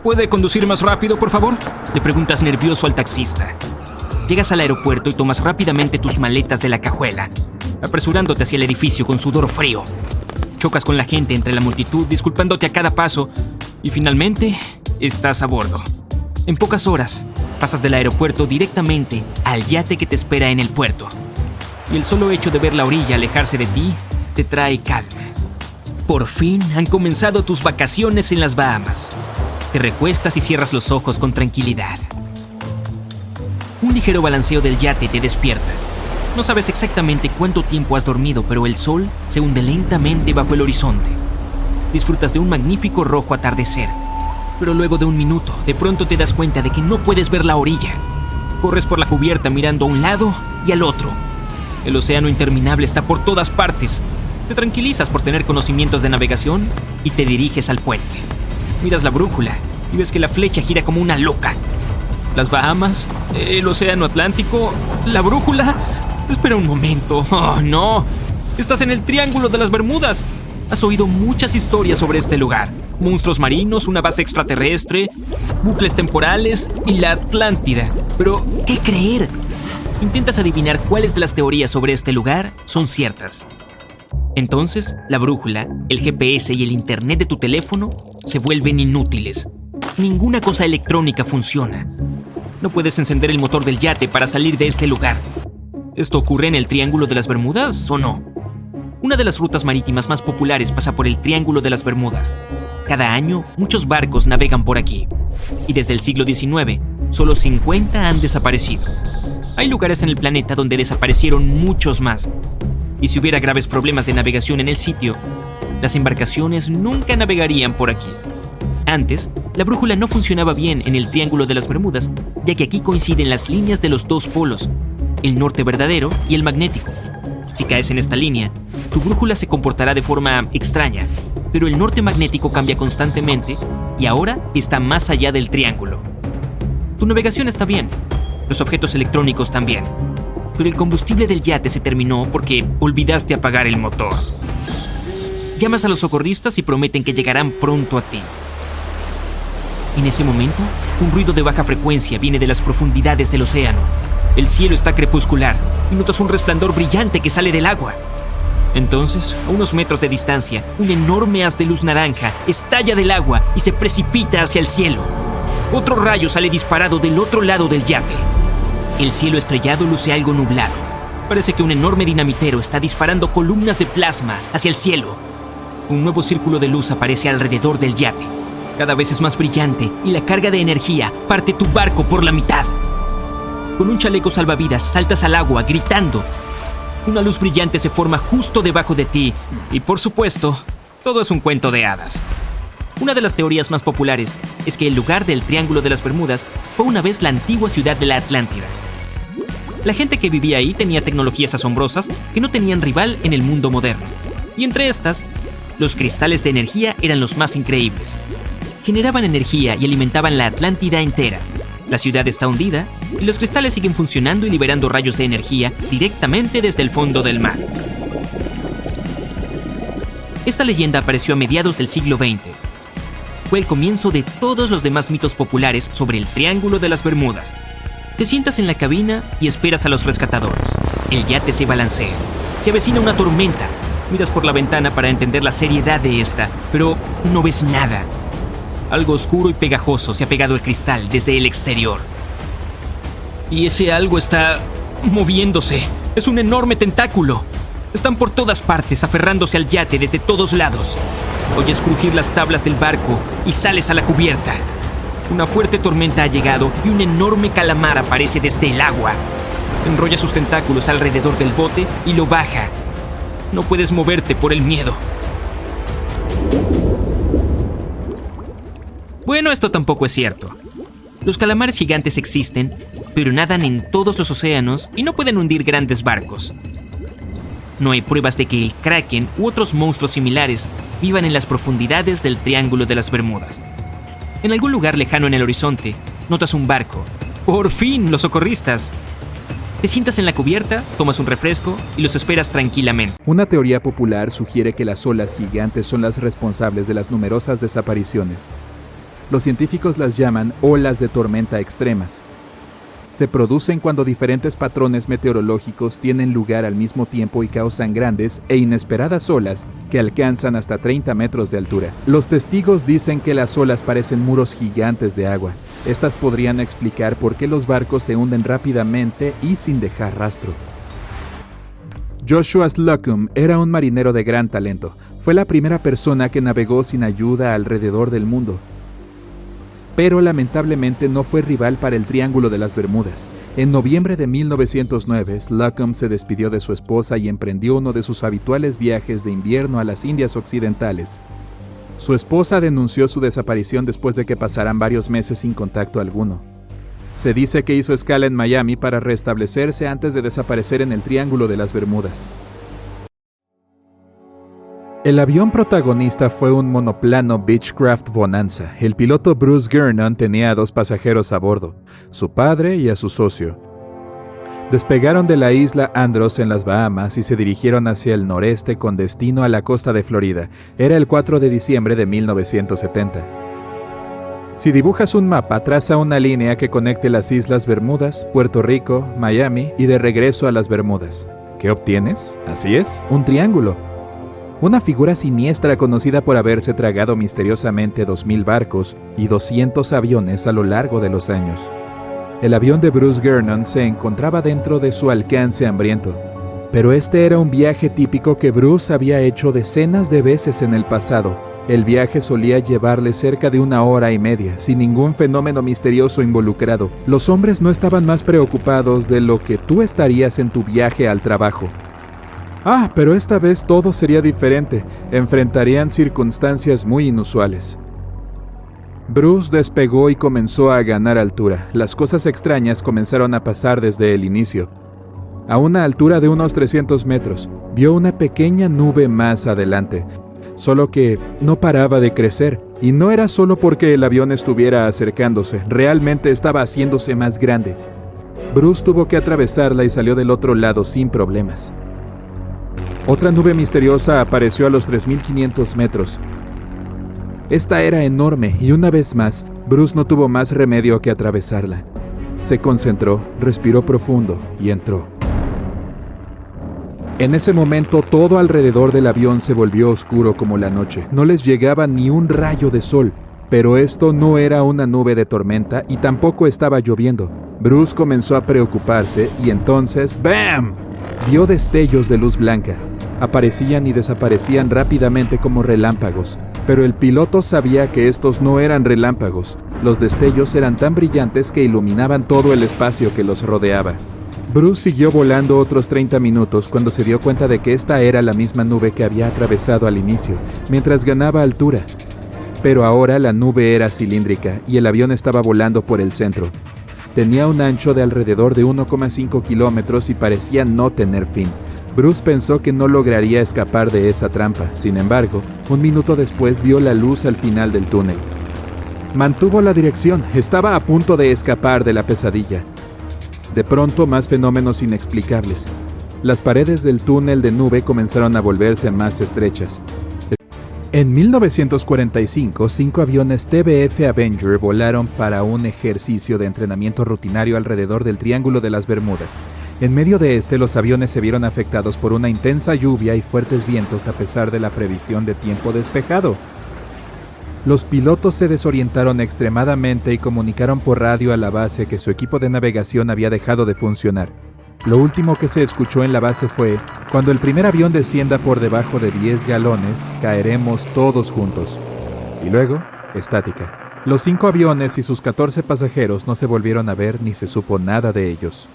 ¿Puede conducir más rápido, por favor?, le preguntas nervioso al taxista. Llegas al aeropuerto y tomas rápidamente tus maletas de la cajuela, apresurándote hacia el edificio con sudor frío. Chocas con la gente entre la multitud, disculpándote a cada paso, y finalmente estás a bordo. En pocas horas, pasas del aeropuerto directamente al yate que te espera en el puerto. Y el solo hecho de ver la orilla alejarse de ti te trae calma. Por fin han comenzado tus vacaciones en las Bahamas. Te recuestas y cierras los ojos con tranquilidad. Un ligero balanceo del yate te despierta. No sabes exactamente cuánto tiempo has dormido, pero el sol se hunde lentamente bajo el horizonte. Disfrutas de un magnífico rojo atardecer. Pero luego de un minuto, de pronto te das cuenta de que no puedes ver la orilla. Corres por la cubierta mirando a un lado y al otro. El océano interminable está por todas partes. Te tranquilizas por tener conocimientos de navegación y te diriges al puente. Miras la brújula y ves que la flecha gira como una loca. Las Bahamas, el océano Atlántico, la brújula. Espera un momento. ¡Oh, no! Estás en el Triángulo de las Bermudas. Has oído muchas historias sobre este lugar. Monstruos marinos, una base extraterrestre, bucles temporales y la Atlántida. Pero, ¿qué creer? Intentas adivinar cuáles de las teorías sobre este lugar son ciertas. Entonces, la brújula, el GPS y el internet de tu teléfono se vuelven inútiles. Ninguna cosa electrónica funciona. No puedes encender el motor del yate para salir de este lugar. ¿Esto ocurre en el Triángulo de las Bermudas o no? Una de las rutas marítimas más populares pasa por el Triángulo de las Bermudas. Cada año, muchos barcos navegan por aquí. Y desde el siglo XIX, solo 50 han desaparecido. Hay lugares en el planeta donde desaparecieron muchos más. Y si hubiera graves problemas de navegación en el sitio, las embarcaciones nunca navegarían por aquí. Antes, la brújula no funcionaba bien en el Triángulo de las Bermudas, ya que aquí coinciden las líneas de los dos polos, el norte verdadero y el magnético. Si caes en esta línea, tu brújula se comportará de forma extraña, pero el norte magnético cambia constantemente y ahora está más allá del triángulo. Tu navegación está bien, los objetos electrónicos también, pero el combustible del yate se terminó porque olvidaste apagar el motor. Llamas a los socorristas y prometen que llegarán pronto a ti. En ese momento, un ruido de baja frecuencia viene de las profundidades del océano. El cielo está crepuscular y notas un resplandor brillante que sale del agua. Entonces, a unos metros de distancia, un enorme haz de luz naranja estalla del agua y se precipita hacia el cielo. Otro rayo sale disparado del otro lado del yate. El cielo estrellado luce algo nublado. Parece que un enorme dinamitero está disparando columnas de plasma hacia el cielo. Un nuevo círculo de luz aparece alrededor del yate. Cada vez es más brillante y la carga de energía parte tu barco por la mitad. Con un chaleco salvavidas saltas al agua gritando. Una luz brillante se forma justo debajo de ti y, por supuesto, todo es un cuento de hadas. Una de las teorías más populares es que el lugar del Triángulo de las Bermudas fue una vez la antigua ciudad de la Atlántida. La gente que vivía ahí tenía tecnologías asombrosas que no tenían rival en el mundo moderno. Y entre estas, los cristales de energía eran los más increíbles. Generaban energía y alimentaban la Atlántida entera. La ciudad está hundida y los cristales siguen funcionando y liberando rayos de energía directamente desde el fondo del mar. Esta leyenda apareció a mediados del siglo XX. Fue el comienzo de todos los demás mitos populares sobre el Triángulo de las Bermudas. Te sientas en la cabina y esperas a los rescatadores. El yate se balancea. Se avecina una tormenta. Miras por la ventana para entender la seriedad de esta, pero no ves nada. Algo oscuro y pegajoso se ha pegado al cristal desde el exterior. Y ese algo está moviéndose. Es un enorme tentáculo. Están por todas partes, aferrándose al yate desde todos lados. Oyes crujir las tablas del barco y sales a la cubierta. Una fuerte tormenta ha llegado y un enorme calamar aparece desde el agua. Enrolla sus tentáculos alrededor del bote y lo baja. No puedes moverte por el miedo. Bueno, esto tampoco es cierto. Los calamares gigantes existen, pero nadan en todos los océanos y no pueden hundir grandes barcos. No hay pruebas de que el kraken u otros monstruos similares vivan en las profundidades del Triángulo de las Bermudas. En algún lugar lejano en el horizonte, notas un barco. ¡Por fin, los socorristas! Te sientas en la cubierta, tomas un refresco y los esperas tranquilamente. Una teoría popular sugiere que las olas gigantes son las responsables de las numerosas desapariciones. Los científicos las llaman olas de tormenta extremas. Se producen cuando diferentes patrones meteorológicos tienen lugar al mismo tiempo y causan grandes e inesperadas olas que alcanzan hasta 30 metros de altura. Los testigos dicen que las olas parecen muros gigantes de agua. Estas podrían explicar por qué los barcos se hunden rápidamente y sin dejar rastro. Joshua Slocum era un marinero de gran talento. Fue la primera persona que navegó sin ayuda alrededor del mundo. Pero lamentablemente no fue rival para el Triángulo de las Bermudas. En noviembre de 1909, Slocum se despidió de su esposa y emprendió uno de sus habituales viajes de invierno a las Indias Occidentales. Su esposa denunció su desaparición después de que pasaran varios meses sin contacto alguno. Se dice que hizo escala en Miami para restablecerse antes de desaparecer en el Triángulo de las Bermudas. El avión protagonista fue un monoplano Beechcraft Bonanza. El piloto Bruce Gernon tenía a 2 pasajeros a bordo, su padre y a su socio. Despegaron de la isla Andros en las Bahamas y se dirigieron hacia el noreste con destino a la costa de Florida. Era el 4 de diciembre de 1970. Si dibujas un mapa, traza una línea que conecte las Islas Bermudas, Puerto Rico, Miami y de regreso a las Bermudas. ¿Qué obtienes? Así es, un triángulo. Una figura siniestra conocida por haberse tragado misteriosamente 2,000 barcos y 200 aviones a lo largo de los años. El avión de Bruce Gernon se encontraba dentro de su alcance hambriento. Pero este era un viaje típico que Bruce había hecho decenas de veces en el pasado. El viaje solía llevarle cerca de 1 hora y media, sin ningún fenómeno misterioso involucrado. Los hombres no estaban más preocupados de lo que tú estarías en tu viaje al trabajo. Pero esta vez todo sería diferente. Enfrentarían circunstancias muy inusuales. Bruce despegó y comenzó a ganar altura. Las cosas extrañas comenzaron a pasar desde el inicio. A una altura de unos 300 metros, vio una pequeña nube más adelante. Solo que no paraba de crecer. Y no era solo porque el avión estuviera acercándose, realmente estaba haciéndose más grande. Bruce tuvo que atravesarla y salió del otro lado sin problemas. Otra nube misteriosa apareció a los 3,500 metros. Esta era enorme y una vez más, Bruce no tuvo más remedio que atravesarla. Se concentró, respiró profundo y entró. En ese momento, todo alrededor del avión se volvió oscuro como la noche. No les llegaba ni un rayo de sol, pero esto no era una nube de tormenta y tampoco estaba lloviendo. Bruce comenzó a preocuparse y entonces ¡bam! Vio destellos de luz blanca. Aparecían y desaparecían rápidamente como relámpagos, pero el piloto sabía que estos no eran relámpagos. Los destellos eran tan brillantes que iluminaban todo el espacio que los rodeaba. Bruce siguió volando otros 30 minutos cuando se dio cuenta de que esta era la misma nube que había atravesado al inicio, mientras ganaba altura. Pero ahora la nube era cilíndrica y el avión estaba volando por el centro. Tenía un ancho de alrededor de 1,5 kilómetros y parecía no tener fin. Bruce pensó que no lograría escapar de esa trampa. Sin embargo, 1 minuto después vio la luz al final del túnel. Mantuvo la dirección. Estaba a punto de escapar de la pesadilla. De pronto, más fenómenos inexplicables. Las paredes del túnel de nube comenzaron a volverse más estrechas. En 1945, 5 aviones TBF Avenger volaron para un ejercicio de entrenamiento rutinario alrededor del Triángulo de las Bermudas. En medio de los aviones se vieron afectados por una intensa lluvia y fuertes vientos a pesar de la previsión de tiempo despejado. Los pilotos se desorientaron extremadamente y comunicaron por radio a la base que su equipo de navegación había dejado de funcionar. Lo último que se escuchó en la base fue: cuando el primer avión descienda por debajo de 10 galones, caeremos todos juntos. Y luego, estática. Los 5 aviones y sus 14 pasajeros no se volvieron a ver ni se supo nada de ellos.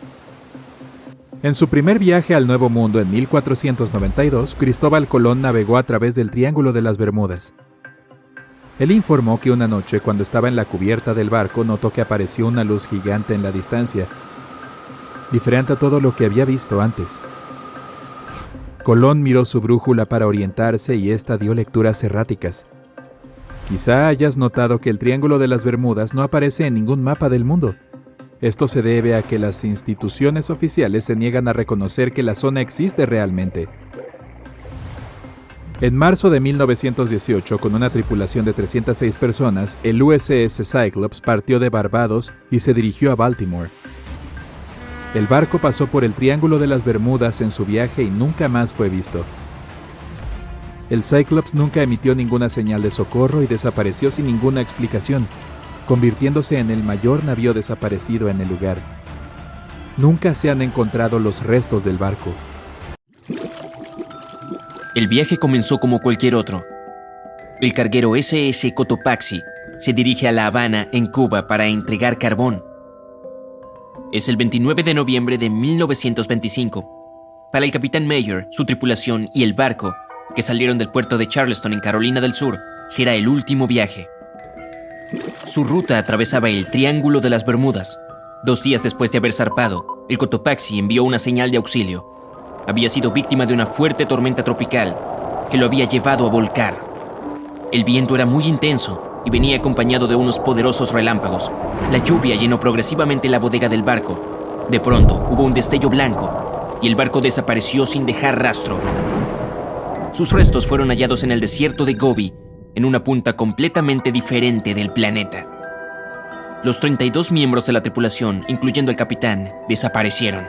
En su primer viaje al Nuevo Mundo en 1492, Cristóbal Colón navegó a través del Triángulo de las Bermudas. Él informó que una noche, cuando estaba en la cubierta del barco, notó que apareció una luz gigante en la distancia, diferente a todo lo que había visto antes. Colón miró su brújula para orientarse y ésta dio lecturas erráticas. Quizá hayas notado que el Triángulo de las Bermudas no aparece en ningún mapa del mundo. Esto se debe a que las instituciones oficiales se niegan a reconocer que la zona existe realmente. En marzo de 1918, con una tripulación de 306 personas, el USS Cyclops partió de Barbados y se dirigió a Baltimore. El barco pasó por el Triángulo de las Bermudas en su viaje y nunca más fue visto. El Cyclops nunca emitió ninguna señal de socorro y desapareció sin ninguna explicación, convirtiéndose en el mayor navío desaparecido en el lugar. Nunca se han encontrado los restos del barco. El viaje comenzó como cualquier otro. El carguero SS Cotopaxi se dirige a La Habana, en Cuba, para entregar carbón. Es el 29 de noviembre de 1925. Para el capitán Mayer, su tripulación y el barco, que salieron del puerto de Charleston en Carolina del Sur, será el último viaje. Su ruta atravesaba el Triángulo de las Bermudas. 2 días después de haber zarpado, el Cotopaxi envió una señal de auxilio. Había sido víctima de una fuerte tormenta tropical que lo había llevado a volcar. El viento era muy intenso y venía acompañado de unos poderosos relámpagos. La lluvia llenó progresivamente la bodega del barco. De pronto hubo un destello blanco y el barco desapareció sin dejar rastro. Sus restos fueron hallados en el desierto de Gobi, en una punta completamente diferente del planeta. Los 32 miembros de la tripulación, incluyendo el capitán, desaparecieron.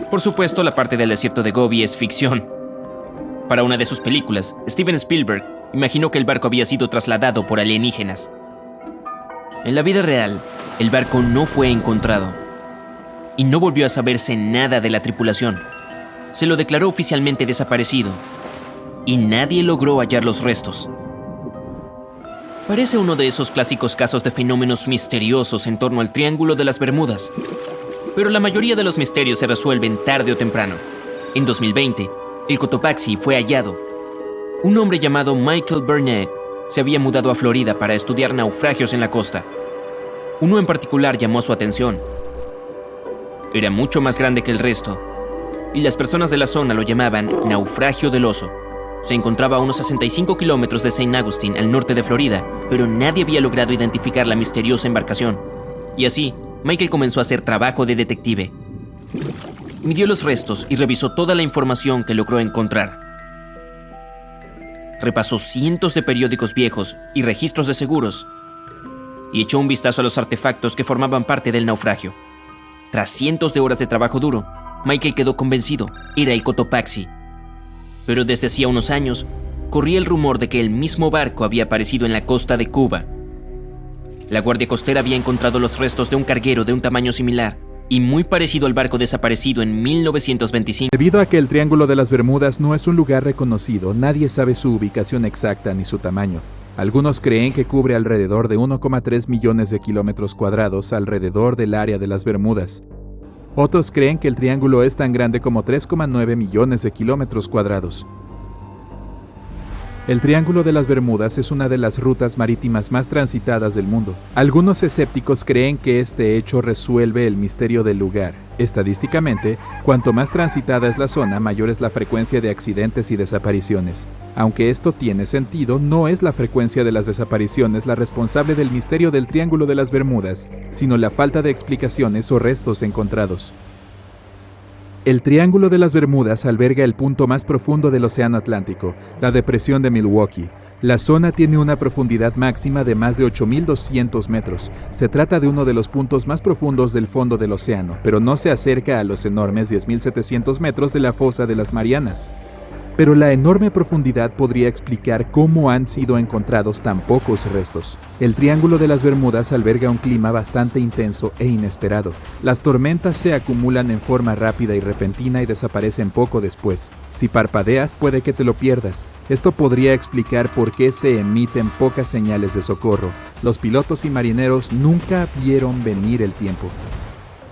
Por supuesto, la parte del desierto de Gobi es ficción. Para una de sus películas, Steven Spielberg imaginó que el barco había sido trasladado por alienígenas. En la vida real, el barco no fue encontrado y no volvió a saberse nada de la tripulación. Se lo declaró oficialmente desaparecido y nadie logró hallar los restos. Parece uno de esos clásicos casos de fenómenos misteriosos en torno al Triángulo de las Bermudas. Pero la mayoría de los misterios se resuelven tarde o temprano. En 2020, el Cotopaxi fue hallado. Un hombre llamado Michael Burnett se había mudado a Florida para estudiar naufragios en la costa. Uno en particular llamó su atención. Era mucho más grande que el resto, y las personas de la zona lo llamaban Naufragio del Oso. Se encontraba a unos 65 kilómetros de St. Augustine, al norte de Florida, pero nadie había logrado identificar la misteriosa embarcación. Y así, Michael comenzó a hacer trabajo de detective. Midió los restos y revisó toda la información que logró encontrar. Repasó cientos de periódicos viejos y registros de seguros y echó un vistazo a los artefactos que formaban parte del naufragio. Tras cientos de horas de trabajo duro, Michael quedó convencido, era el Cotopaxi. Pero desde hacía unos años, corría el rumor de que el mismo barco había aparecido en la costa de Cuba. La Guardia Costera había encontrado los restos de un carguero de un tamaño similar y muy parecido al barco desaparecido en 1925. Debido a que el Triángulo de las Bermudas no es un lugar reconocido, nadie sabe su ubicación exacta ni su tamaño. Algunos creen que cubre alrededor de 1,3 millones de kilómetros cuadrados alrededor del área de las Bermudas. Otros creen que el triángulo es tan grande como 3,9 millones de kilómetros cuadrados. El Triángulo de las Bermudas es una de las rutas marítimas más transitadas del mundo. Algunos escépticos creen que este hecho resuelve el misterio del lugar. Estadísticamente, cuanto más transitada es la zona, mayor es la frecuencia de accidentes y desapariciones. Aunque esto tiene sentido, no es la frecuencia de las desapariciones la responsable del misterio del Triángulo de las Bermudas, sino la falta de explicaciones o restos encontrados. El Triángulo de las Bermudas alberga el punto más profundo del Océano Atlántico, la depresión de Milwaukee. La zona tiene una profundidad máxima de más de 8.200 metros. Se trata de uno de los puntos más profundos del fondo del océano, pero no se acerca a los enormes 10.700 metros de la fosa de las Marianas. Pero la enorme profundidad podría explicar cómo han sido encontrados tan pocos restos. El Triángulo de las Bermudas alberga un clima bastante intenso e inesperado. Las tormentas se acumulan en forma rápida y repentina y desaparecen poco después. Si parpadeas, puede que te lo pierdas. Esto podría explicar por qué se emiten pocas señales de socorro. Los pilotos y marineros nunca vieron venir el tiempo.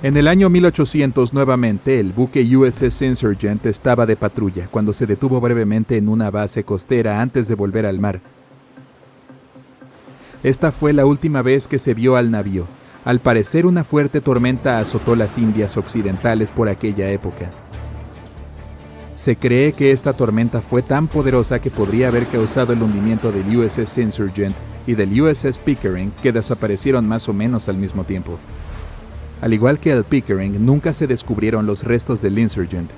En el año 1800, nuevamente, el buque USS Insurgent estaba de patrulla cuando se detuvo brevemente en una base costera antes de volver al mar. Esta fue la última vez que se vio al navío. Al parecer, una fuerte tormenta azotó las Indias Occidentales por aquella época. Se cree que esta tormenta fue tan poderosa que podría haber causado el hundimiento del USS Insurgent y del USS Pickering, que desaparecieron más o menos al mismo tiempo. Al igual que el Pickering, nunca se descubrieron los restos del Insurgent.